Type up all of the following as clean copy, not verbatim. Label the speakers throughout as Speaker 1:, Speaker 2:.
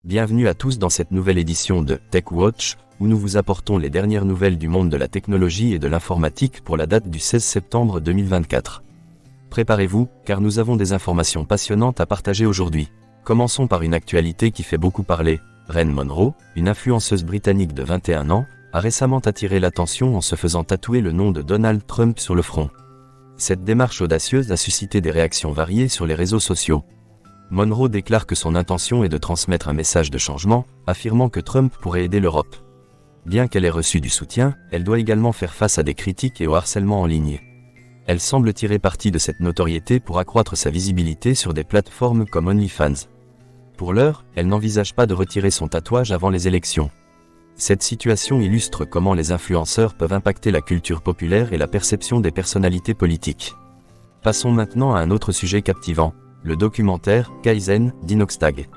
Speaker 1: Bienvenue à tous dans cette nouvelle édition de TechWatch, où nous vous apportons les dernières nouvelles du monde de la technologie et de l'informatique pour la date du 16 septembre 2024. Préparez-vous, car nous avons des informations passionnantes à partager aujourd'hui. Commençons par une actualité qui fait beaucoup parler. Reine Monroe, une influenceuse britannique de 21 ans, a récemment attiré l'attention en se faisant tatouer le nom de Donald Trump sur le front. Cette démarche audacieuse a suscité des réactions variées sur les réseaux sociaux. Monroe déclare que son intention est de transmettre un message de changement, affirmant que Trump pourrait aider l'Europe. Bien qu'elle ait reçu du soutien, elle doit également faire face à des critiques et au harcèlement en ligne. Elle semble tirer parti de cette notoriété pour accroître sa visibilité sur des plateformes comme OnlyFans. Pour l'heure, elle n'envisage pas de retirer son tatouage avant les élections. Cette situation illustre comment les influenceurs peuvent impacter la culture populaire et la perception des personnalités politiques. Passons maintenant à un autre sujet captivant. Le documentaire Kaizen d'Inoxtag.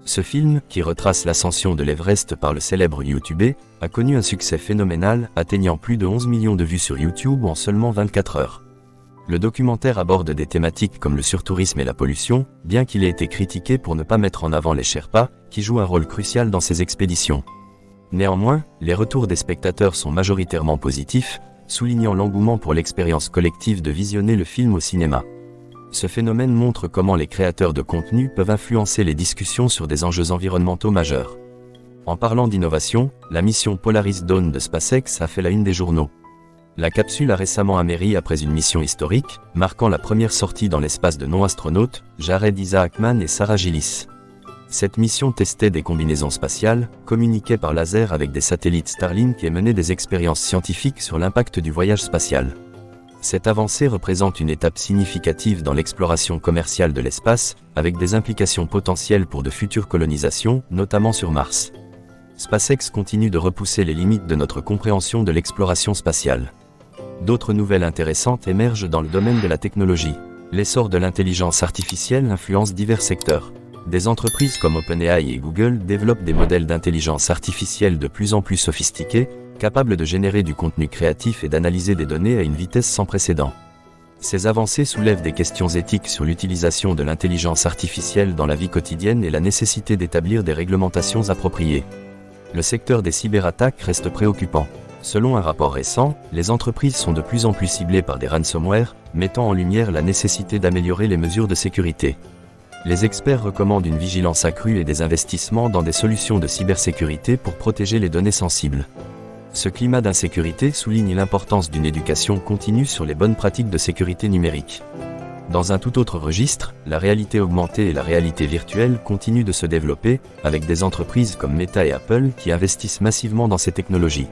Speaker 1: Ce film, qui retrace l'ascension de l'Everest par le célèbre YouTuber, a connu un succès phénoménal, atteignant plus de 11 millions de vues sur YouTube en seulement 24 heures. Le documentaire aborde des thématiques comme le surtourisme et la pollution, bien qu'il ait été critiqué pour ne pas mettre en avant les Sherpas, qui jouent un rôle crucial dans ces expéditions. Néanmoins, les retours des spectateurs sont majoritairement positifs, soulignant l'engouement pour l'expérience collective de visionner le film au cinéma. Ce phénomène montre comment les créateurs de contenu peuvent influencer les discussions sur des enjeux environnementaux majeurs. En parlant d'innovation, la mission Polaris Dawn de SpaceX a fait la une des journaux. La capsule a récemment améri après une mission historique, marquant la première sortie dans l'espace de non-astronautes, Jared Isaacman et Sarah Gillis. Cette mission testait des combinaisons spatiales, communiquait par laser avec des satellites Starlink et menait des expériences scientifiques sur l'impact du voyage spatial. Cette avancée représente une étape significative dans l'exploration commerciale de l'espace, avec des implications potentielles pour de futures colonisations, notamment sur Mars. SpaceX continue de repousser les limites de notre compréhension de l'exploration spatiale. D'autres nouvelles intéressantes émergent dans le domaine de la technologie. L'essor de l'intelligence artificielle influence divers secteurs. Des entreprises comme OpenAI et Google développent des modèles d'intelligence artificielle de plus en plus sophistiqués, capables de générer du contenu créatif et d'analyser des données à une vitesse sans précédent. Ces avancées soulèvent des questions éthiques sur l'utilisation de l'intelligence artificielle dans la vie quotidienne et la nécessité d'établir des réglementations appropriées. Le secteur des cyberattaques reste préoccupant. Selon un rapport récent, les entreprises sont de plus en plus ciblées par des ransomware, mettant en lumière la nécessité d'améliorer les mesures de sécurité. Les experts recommandent une vigilance accrue et des investissements dans des solutions de cybersécurité pour protéger les données sensibles. Ce climat d'insécurité souligne l'importance d'une éducation continue sur les bonnes pratiques de sécurité numérique. Dans un tout autre registre, la réalité augmentée et la réalité virtuelle continuent de se développer, avec des entreprises comme Meta et Apple qui investissent massivement dans ces technologies.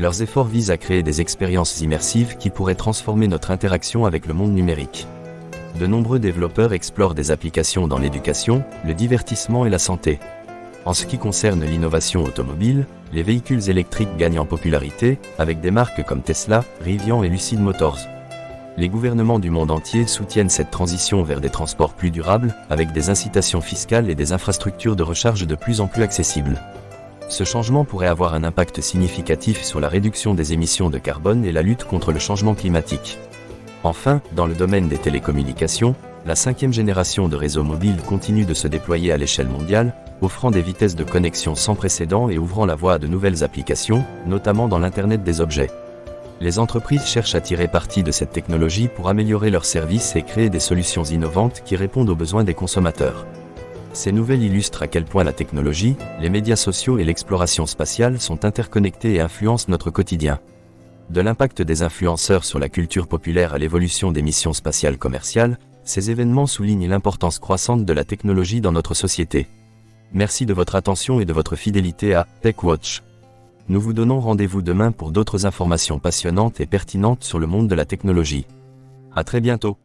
Speaker 1: Leurs efforts visent à créer des expériences immersives qui pourraient transformer notre interaction avec le monde numérique. De nombreux développeurs explorent des applications dans l'éducation, le divertissement et la santé. En ce qui concerne l'innovation automobile, les véhicules électriques gagnent en popularité, avec des marques comme Tesla, Rivian et Lucid Motors. Les gouvernements du monde entier soutiennent cette transition vers des transports plus durables, avec des incitations fiscales et des infrastructures de recharge de plus en plus accessibles. Ce changement pourrait avoir un impact significatif sur la réduction des émissions de carbone et la lutte contre le changement climatique. Enfin, dans le domaine des télécommunications, la 5e génération de réseaux mobiles continue de se déployer à l'échelle mondiale, offrant des vitesses de connexion sans précédent et ouvrant la voie à de nouvelles applications, notamment dans l'Internet des objets. Les entreprises cherchent à tirer parti de cette technologie pour améliorer leurs services et créer des solutions innovantes qui répondent aux besoins des consommateurs. Ces nouvelles illustrent à quel point la technologie, les médias sociaux et l'exploration spatiale sont interconnectés et influencent notre quotidien. De l'impact des influenceurs sur la culture populaire à l'évolution des missions spatiales commerciales, ces événements soulignent l'importance croissante de la technologie dans notre société. Merci de votre attention et de votre fidélité à TechWatch. Nous vous donnons rendez-vous demain pour d'autres informations passionnantes et pertinentes sur le monde de la technologie. À très bientôt.